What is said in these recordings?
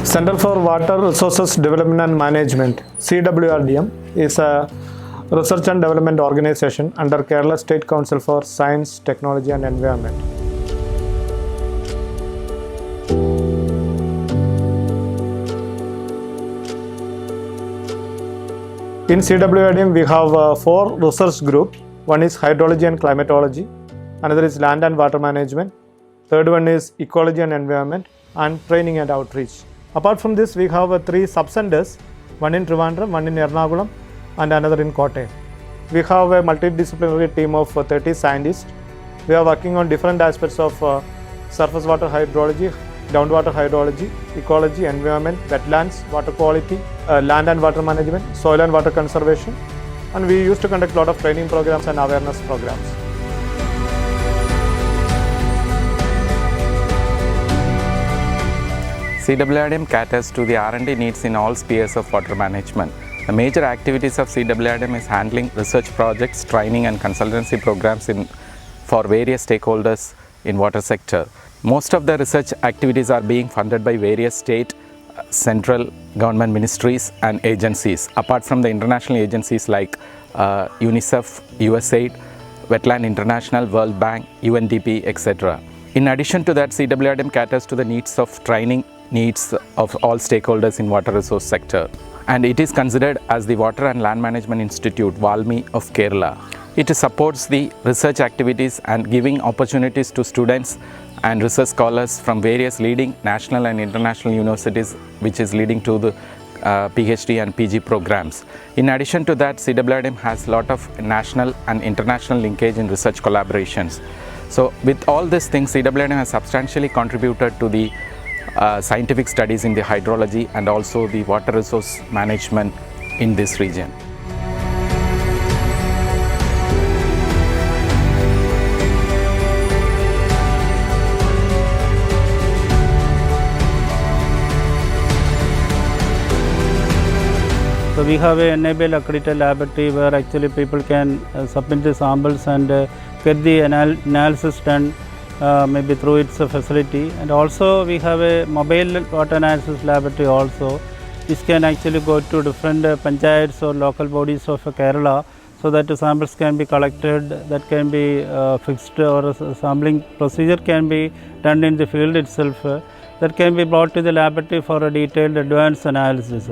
Center for Water Resources Development and Management, CWRDM, is a research and development organization under Kerala State Council for Science, Technology and Environment. In CWRDM, we have 4 research groups. One is hydrology and climatology, another is land and water management, third one is ecology and environment, and training and outreach. Apart from this, we have 3 sub-centers, one in Trivandrum, one in Ernakulam, and another in Kottayam. We have a multidisciplinary team of 30 scientists. We are working on different aspects of surface water hydrology, groundwater hydrology, ecology, environment, wetlands, water quality, land and water management, soil and water conservation, and we used to conduct a lot of training programs and awareness programs. CWRDM caters to the R&D needs in all spheres of water management. The major activities of CWRDM is handling research projects, training and consultancy programs for various stakeholders in water sector. Most of the research activities are being funded by various state, central government ministries and agencies, apart from the international agencies like UNICEF, USAID, Wetland International, World Bank, UNDP, etc. In addition to that, CWRDM caters to the needs of training needs of all stakeholders in water resource sector, and it is considered as the Water and Land Management Institute, WALMI of Kerala. It supports the research activities and giving opportunities to students and research scholars from various leading national and international universities, which is leading to the PhD and PG programs. In addition to that, CWRDM has a lot of national and international linkage in research collaborations. So with all these things, CWRDM has substantially contributed to the scientific studies in the hydrology and also the water resource management in this region. So we have a enable accredited laboratory where actually people can submit the samples and get the analysis done maybe through its facility. And also we have a mobile water analysis laboratory also. This can actually go to different panchayats or local bodies of Kerala, so that the samples can be collected, that can be fixed, or a sampling procedure can be done in the field itself, that can be brought to the laboratory for a detailed advanced analysis.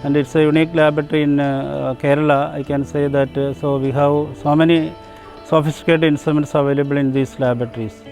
And it's a unique laboratory in Kerala, I can say that. So we have so many sophisticated instruments available in these laboratories.